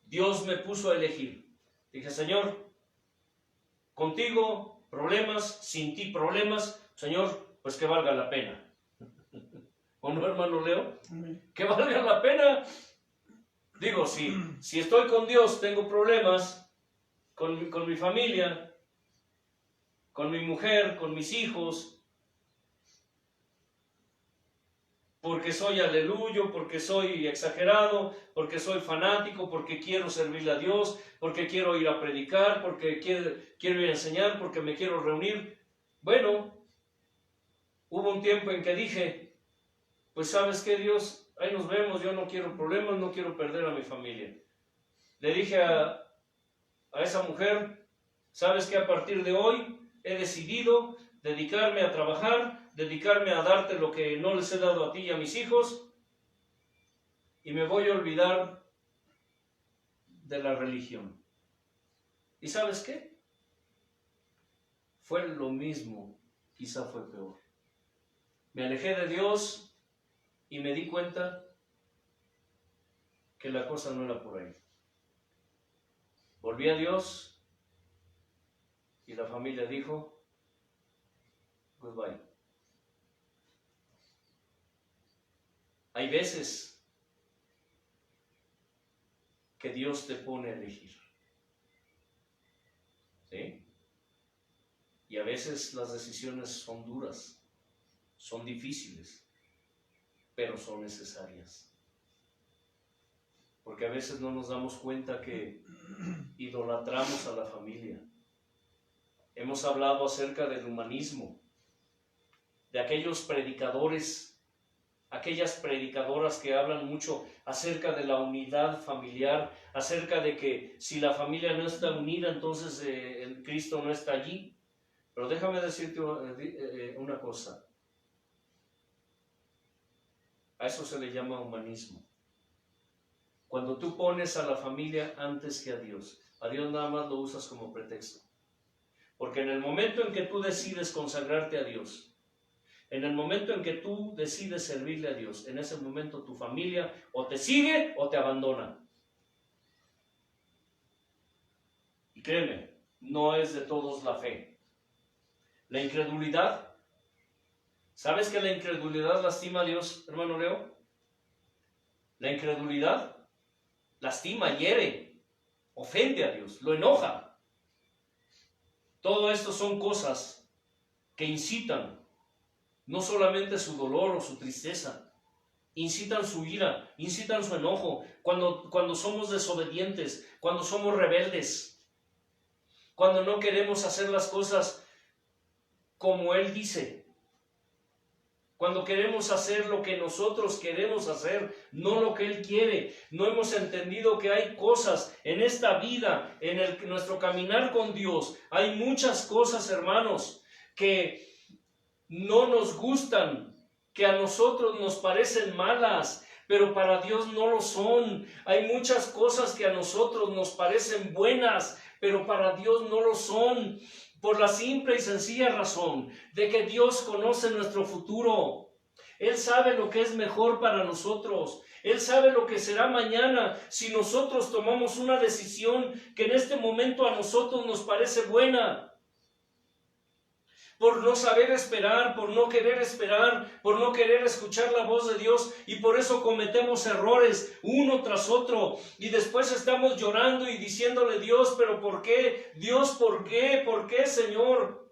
Dios me puso a elegir. Dije, Señor, contigo problemas, sin ti problemas, Señor, pues que valga la pena. ¿O no, hermano Leo? Que valga la pena. Digo, si estoy con Dios, tengo problemas con mi familia, con mi mujer, con mis hijos, porque soy aleluyo, porque soy exagerado, porque soy fanático, porque quiero servirle a Dios, porque quiero ir a predicar, porque quiero ir a enseñar, porque me quiero reunir. Bueno, hubo un tiempo en que dije, pues ¿sabes qué, Dios? Ahí nos vemos, yo no quiero problemas, no quiero perder a mi familia. Le dije a esa mujer, ¿sabes qué? A partir de hoy he decidido dedicarme a trabajar, dedicarme a darte lo que no les he dado a ti y a mis hijos, y me voy a olvidar de la religión. ¿Y sabes qué? Fue lo mismo, quizá fue peor. Me alejé de Dios y me di cuenta que la cosa no era por ahí. Volví a Dios y la familia dijo, goodbye. Hay veces que Dios te pone a elegir, ¿sí? Y a veces las decisiones son duras, son difíciles, pero son necesarias. Porque a veces no nos damos cuenta que idolatramos a la familia. Hemos hablado acerca del humanismo, de aquellos predicadores, aquellas predicadoras que hablan mucho acerca de la unidad familiar, acerca de que si la familia no está unida, entonces el Cristo no está allí. Pero déjame decirte una cosa. A eso se le llama humanismo. Cuando tú pones a la familia antes que a Dios nada más lo usas como pretexto. Porque en el momento en que tú decides consagrarte a Dios, en el momento en que tú decides servirle a Dios, en ese momento tu familia o te sigue o te abandona. Y créeme, no es de todos la fe. La incredulidad, ¿sabes que la incredulidad lastima a Dios, hermano Leo? La incredulidad lastima, hiere, ofende a Dios, lo enoja. Todo esto son cosas que incitan no solamente su dolor o su tristeza, incitan su ira, incitan su enojo, cuando somos desobedientes, cuando somos rebeldes, cuando no queremos hacer las cosas como Él dice, cuando queremos hacer lo que nosotros queremos hacer, no lo que Él quiere. No hemos entendido que hay cosas en esta vida, en nuestro caminar con Dios, hay muchas cosas, hermanos, que no nos gustan, que a nosotros nos parecen malas, pero para Dios no lo son. Hay muchas cosas que a nosotros nos parecen buenas, pero para Dios no lo son, por la simple y sencilla razón de que Dios conoce nuestro futuro. Él sabe lo que es mejor para nosotros. Él sabe lo que será mañana si nosotros tomamos una decisión que en este momento a nosotros nos parece buena. Por no saber esperar, por no querer esperar, por no querer escuchar la voz de Dios, y por eso cometemos errores uno tras otro, y después estamos llorando y diciéndole, Dios, pero ¿por qué? Dios, ¿por qué? ¿Por qué, Señor?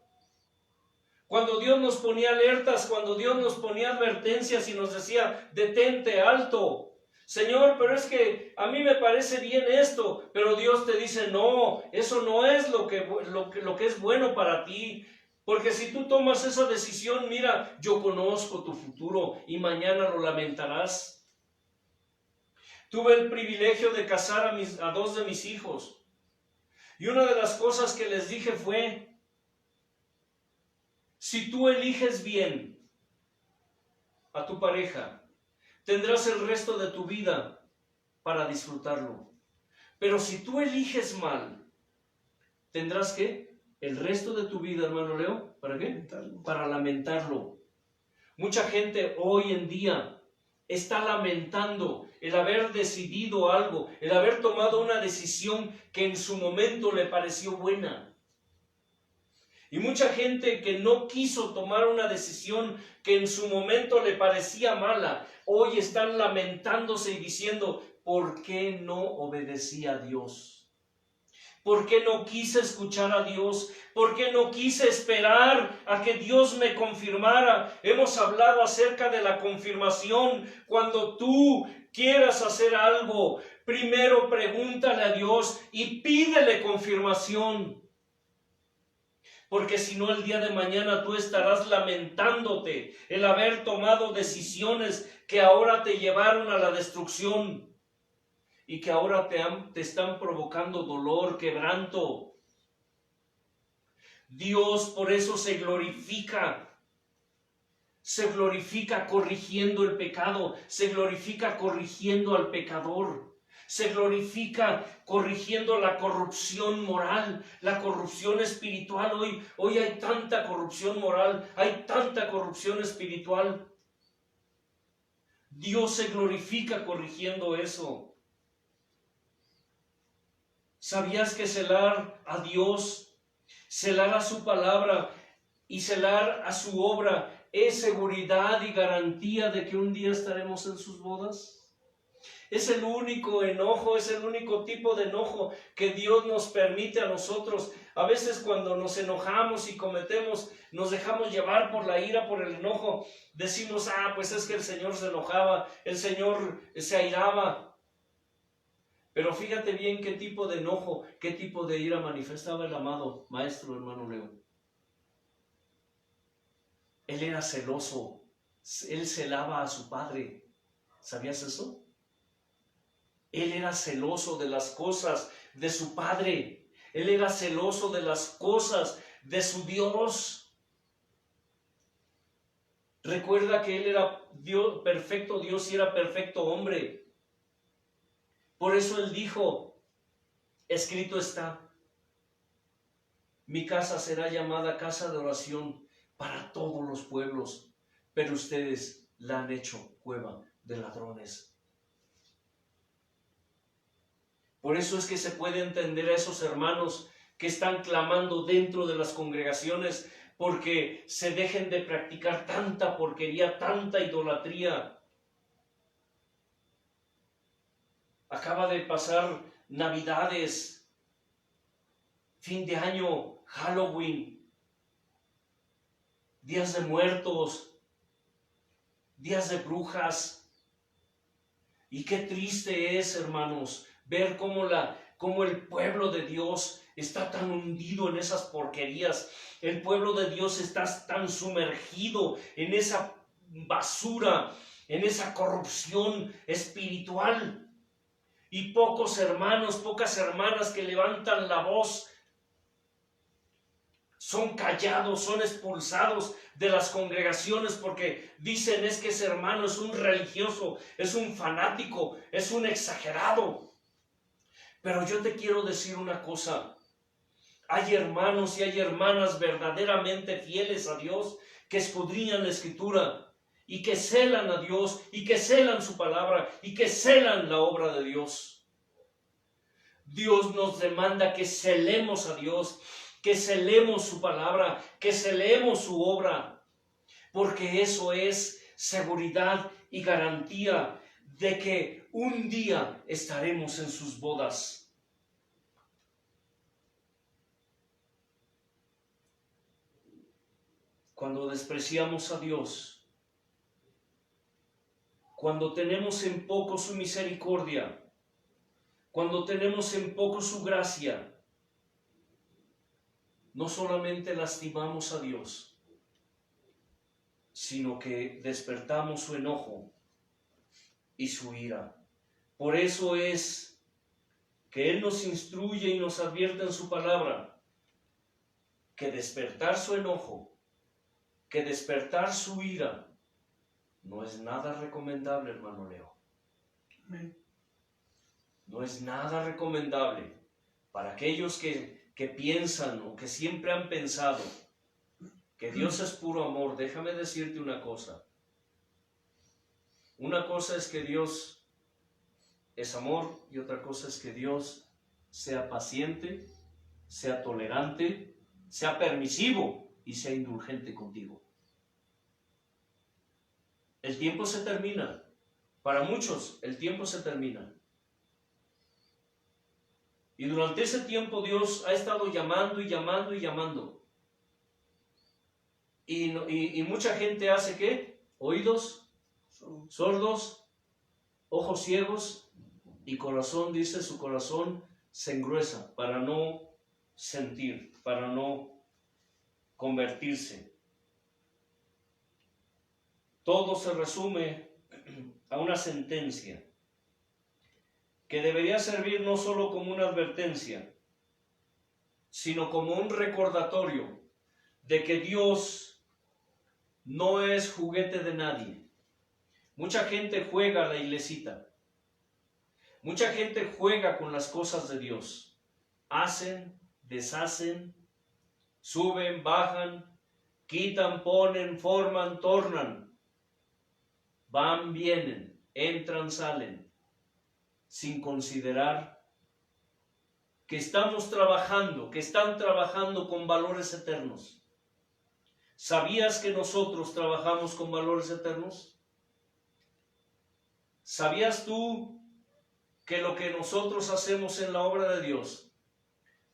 Cuando Dios nos ponía alertas, cuando Dios nos ponía advertencias y nos decía, detente, alto. Señor, pero es que a mí me parece bien esto, pero Dios te dice, no, eso no es lo que es bueno para ti. Porque si tú tomas esa decisión, mira, yo conozco tu futuro y mañana lo lamentarás. Tuve el privilegio de casar a dos de mis hijos. Y una de las cosas que les dije fue, si tú eliges bien a tu pareja, tendrás el resto de tu vida para disfrutarlo. Pero si tú eliges mal, ¿tendrás qué? el resto de tu vida, hermano Leo, ¿para qué? Lamentarlo. Para lamentarlo. Mucha gente hoy en día está lamentando el haber decidido algo, el haber tomado una decisión que en su momento le pareció buena. Y mucha gente que no quiso tomar una decisión que en su momento le parecía mala, hoy están lamentándose y diciendo, ¿por qué no obedecí a Dios? ¿Por qué no quise escuchar a Dios? ¿Por qué no quise esperar a que Dios me confirmara? Hemos hablado acerca de la confirmación. Cuando tú quieras hacer algo, primero pregúntale a Dios y pídele confirmación. Porque si no, el día de mañana tú estarás lamentándote el haber tomado decisiones que ahora te llevaron a la destrucción y que ahora te están provocando dolor, quebranto. Dios por eso se glorifica corrigiendo el pecado, se glorifica corrigiendo al pecador. Se glorifica corrigiendo la corrupción moral, la corrupción espiritual. Hoy hay tanta corrupción moral, hay tanta corrupción espiritual. Dios se glorifica corrigiendo eso. ¿Sabías que celar a Dios, celar a su palabra y celar a su obra es seguridad y garantía de que un día estaremos en sus bodas? Es el único enojo, es el único tipo de enojo que Dios nos permite a nosotros. A veces cuando nos enojamos y nos dejamos llevar por la ira, por el enojo, decimos, pues es que el Señor se enojaba, el Señor se airaba. Pero fíjate bien qué tipo de enojo, qué tipo de ira manifestaba el amado maestro hermano Leo. Él era celoso, él celaba a su padre. ¿Sabías eso? Él era celoso de las cosas de su Padre. Él era celoso de las cosas de su Dios. Recuerda que Él era Dios, perfecto Dios y era perfecto hombre. Por eso Él dijo, escrito está, mi casa será llamada casa de oración para todos los pueblos, pero ustedes la han hecho cueva de ladrones. Por eso es que se puede entender a esos hermanos que están clamando dentro de las congregaciones porque se dejen de practicar tanta porquería, tanta idolatría. Acaba de pasar Navidades, fin de año, Halloween, días de muertos, días de brujas. Y qué triste es, hermanos, ver cómo el pueblo de Dios está tan hundido en esas porquerías. El pueblo de Dios está tan sumergido en esa basura, en esa corrupción espiritual. Y pocos hermanos, pocas hermanas que levantan la voz son callados, son expulsados de las congregaciones porque dicen es que ese hermano es un religioso, es un fanático, es un exagerado. Pero yo te quiero decir una cosa, hay hermanos y hay hermanas verdaderamente fieles a Dios que escudriñan la Escritura y que celan a Dios y que celan su palabra y que celan la obra de Dios. Dios nos demanda que celemos a Dios, que celemos su palabra, que celemos su obra, porque eso es seguridad y garantía de que un día estaremos en sus bodas. Cuando despreciamos a Dios, cuando tenemos en poco su misericordia, cuando tenemos en poco su gracia, no solamente lastimamos a Dios, sino que despertamos su enojo y su ira. Por eso es que Él nos instruye y nos advierte en su palabra que despertar su enojo, que despertar su ira, no es nada recomendable, hermano Leo. Amén. No es nada recomendable para aquellos que que piensan o que siempre han pensado que Dios es puro amor, déjame decirte una cosa. Una cosa es que Dios es amor y otra cosa es que Dios sea paciente, sea tolerante, sea permisivo y sea indulgente contigo. El tiempo se termina. Para muchos, el tiempo se termina. Y durante ese tiempo Dios ha estado llamando y llamando y llamando. Y mucha gente hace ¿qué? Oídos sordos, ojos ciegos y corazón, dice, su corazón se engruesa para no sentir, para no convertirse. Todo se resume a una sentencia que debería servir no solo como una advertencia, sino como un recordatorio de que Dios no es juguete de nadie. Mucha gente juega a la iglesita. Mucha gente juega con las cosas de Dios. Hacen, deshacen, suben, bajan, quitan, ponen, forman, tornan. Van, vienen, entran, salen, sin considerar que estamos trabajando, que están trabajando con valores eternos. ¿Sabías que nosotros trabajamos con valores eternos? ¿Sabías tú que lo que nosotros hacemos en la obra de Dios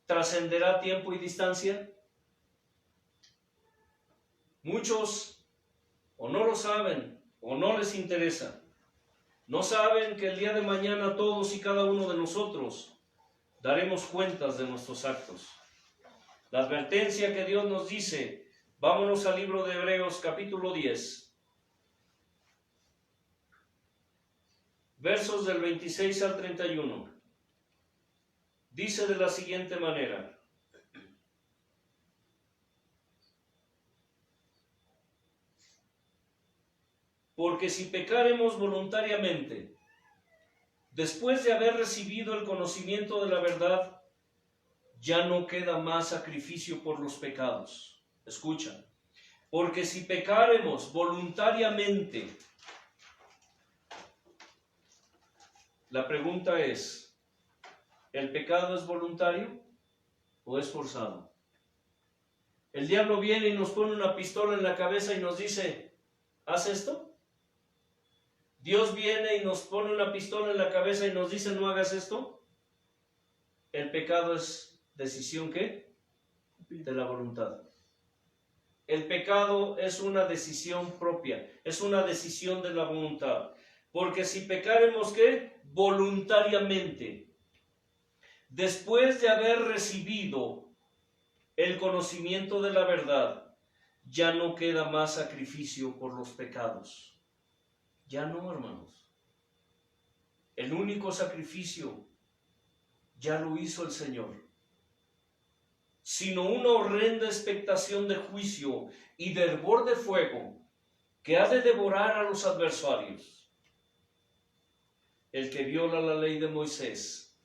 trascenderá tiempo y distancia? Muchos o no lo saben o no les interesa. No saben que el día de mañana todos y cada uno de nosotros daremos cuentas de nuestros actos. La advertencia que Dios nos dice, vámonos al libro de Hebreos capítulo 10. Versos del 26 al 31. Dice de la siguiente manera: porque si pecaremos voluntariamente, después de haber recibido el conocimiento de la verdad, ya no queda más sacrificio por los pecados. Escucha, porque si pecaremos voluntariamente, la pregunta es, ¿el pecado es voluntario o es forzado? El diablo viene y nos pone una pistola en la cabeza y nos dice, ¿haz esto? Dios viene y nos pone una pistola en la cabeza y nos dice, no hagas esto. El pecado es decisión, ¿qué? De la voluntad. El pecado es una decisión propia, es una decisión de la voluntad. Porque si pecaremos, ¿qué? Voluntariamente, después de haber recibido el conocimiento de la verdad, ya no queda más sacrificio por los pecados. Ya no, hermanos. El único sacrificio ya lo hizo el Señor, sino una horrenda expectación de juicio y de hervor de fuego que ha de devorar a los adversarios. El que viola la ley de Moisés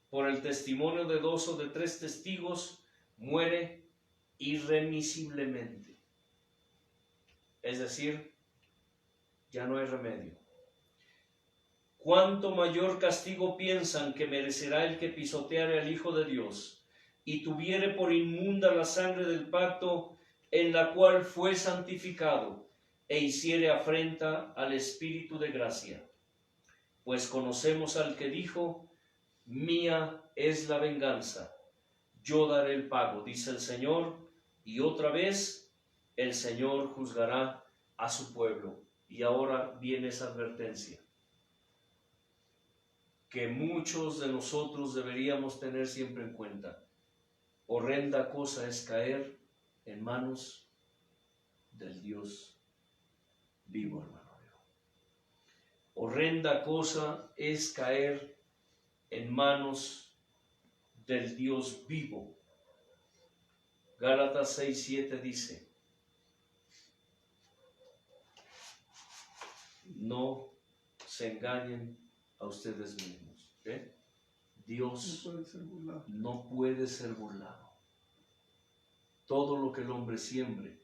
por el testimonio de 2 o de 3 testigos muere irremisiblemente. Es decir, ya no hay remedio. ¿Cuánto mayor castigo piensan que merecerá el que pisoteare al Hijo de Dios y tuviere por inmunda la sangre del pacto en la cual fue santificado e hiciere afrenta al Espíritu de gracia? Pues conocemos al que dijo, mía es la venganza, yo daré el pago, dice el Señor, y otra vez el Señor juzgará a su pueblo. Y ahora viene esa advertencia que muchos de nosotros deberíamos tener siempre en cuenta. Horrenda cosa es caer en manos del Dios vivo, hermano. Horrenda cosa es caer en manos del Dios vivo. Gálatas 6:7 dice, no se engañen a ustedes mismos. Dios no puede ser burlado. no puede ser burlado. Todo lo que el hombre siembre,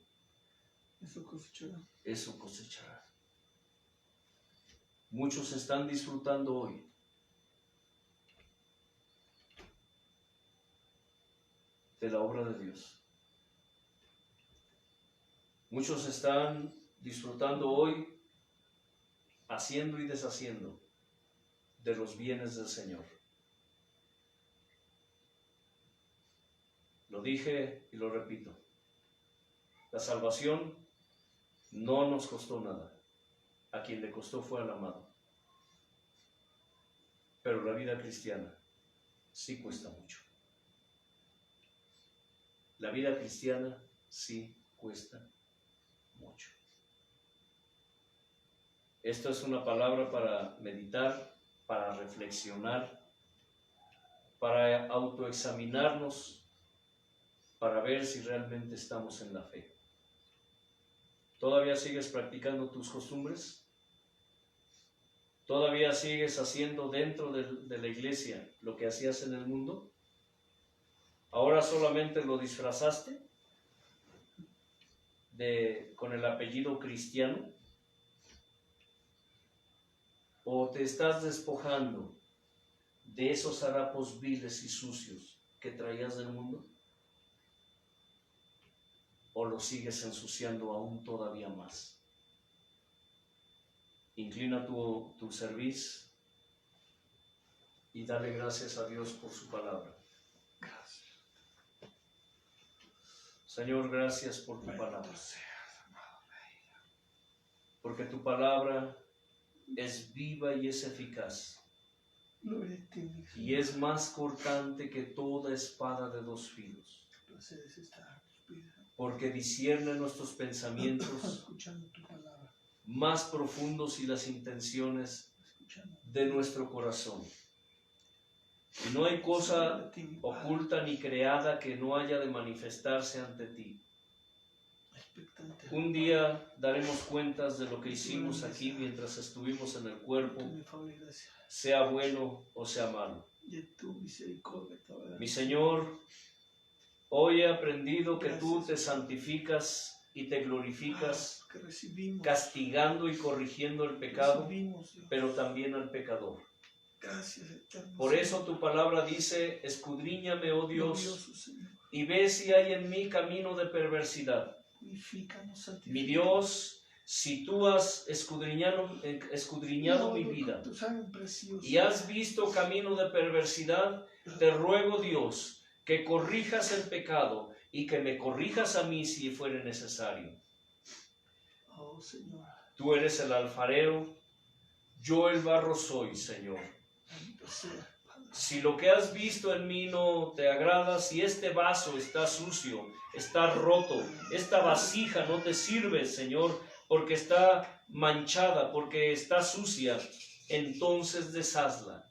Eso cosechará. eso cosechará. Muchos están disfrutando hoy de la obra de Dios. Muchos están disfrutando hoy, haciendo y deshaciendo de los bienes del Señor. Lo dije y lo repito. La salvación no nos costó nada. A quien le costó fue al amado. Pero la vida cristiana sí cuesta mucho. La vida cristiana sí cuesta mucho. Esto es una palabra para meditar, para reflexionar, para autoexaminarnos, para ver si realmente estamos en la fe. ¿Todavía sigues practicando tus costumbres? ¿Todavía sigues haciendo dentro de la iglesia lo que hacías en el mundo? ¿Ahora solamente lo disfrazaste con el apellido cristiano? ¿O te estás despojando de esos harapos viles y sucios que traías del mundo? ¿O lo sigues ensuciando aún todavía más? Inclina tu cerviz y dale gracias a Dios por su palabra. Gracias. Señor, gracias por tu palabra. Bendito seas, amado Rey. Porque tu palabra es viva y es eficaz. Gloria a ti, mi Y es más cortante que toda espada de dos filos. placer es estar a tus pies, Porque discierne nuestros pensamientos escuchando tu palabra, más profundos y las intenciones escuchando. de nuestro corazón. Y no hay cosa oculta ni creada que no haya de manifestarse ante ti. Expectante. Un día daremos cuentas de lo que hicimos aquí mientras estuvimos en el cuerpo, Tu favor y gracia. sea bueno o sea malo. Y en tu misericordia, toda Mi Señor, hoy he aprendido que tú te santificas y te glorificas, que recibimos, castigando y corrigiendo el pecado, recibimos, Dios. pero también al pecador. Gracias, eterno Por Señor. eso tu palabra dice, escudriñame, oh Dios, Glorioso Señor. y ve si hay en mí camino de perversidad. Purifícanos, santifícanos. Mi Dios, si tú has escudriñado mi Todo vida con tu sangre preciosa. y has visto camino de perversidad, te ruego, Dios, que corrijas el pecado y que me corrijas a mí si fuere necesario. Oh, Señor. Tú eres el alfarero, yo el barro soy, Señor. Bendito sea, Padre. Si lo que has visto en mí no te agrada, si este vaso está sucio, está roto, esta vasija no te sirve, Señor, porque está manchada, porque está sucia, entonces deshazla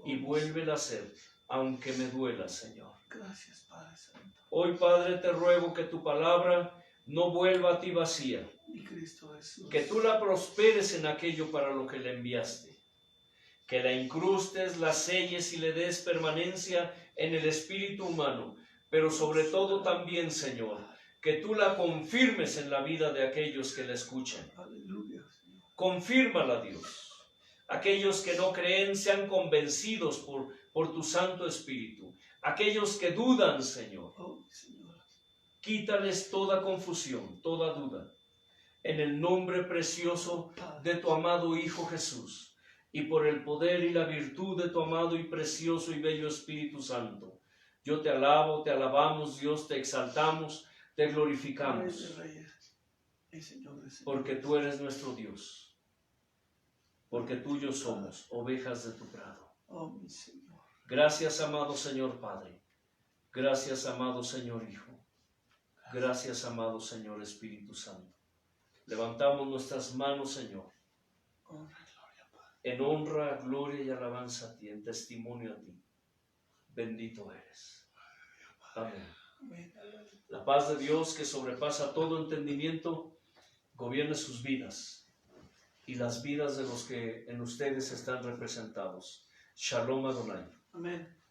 y vuélvela a hacer, aunque me duela, Señor. Gracias, Padre Santo. Hoy, Padre, te ruego que tu palabra no vuelva a ti vacía, Y Cristo Jesús. que tú la prosperes en aquello para lo que le enviaste. Que la incrustes, la selles y le des permanencia en el espíritu humano, pero sobre todo también, Señor, que tú la confirmes en la vida de aquellos que la escuchan. Aleluya, Señor. Confírmala, Dios. Aquellos que no creen sean convencidos por tu Santo Espíritu. Aquellos que dudan, Señor, Oh, Señor. quítales toda confusión, toda duda. En el nombre precioso de tu amado Hijo Jesús. Y por el poder y la virtud de tu amado y precioso y bello Espíritu Santo, yo te alabo, te alabamos, Dios, te exaltamos, te Rey glorificamos, de reyes y Señor de señores. porque tú eres nuestro Dios, porque tuyos somos, ovejas de tu prado. Oh, mi Señor. Gracias, amado Señor Padre, gracias, amado Señor Hijo, gracias, amado Señor Espíritu Santo. Levantamos nuestras manos, Señor, Honra y gloria, Padre. en honra, gloria y alabanza a ti, en testimonio a ti. Bendito eres. Amén. Amén. La paz de Dios, que sobrepasa todo entendimiento, gobierne sus vidas y las vidas de los que en ustedes están representados. Shalom Adonai. Amén.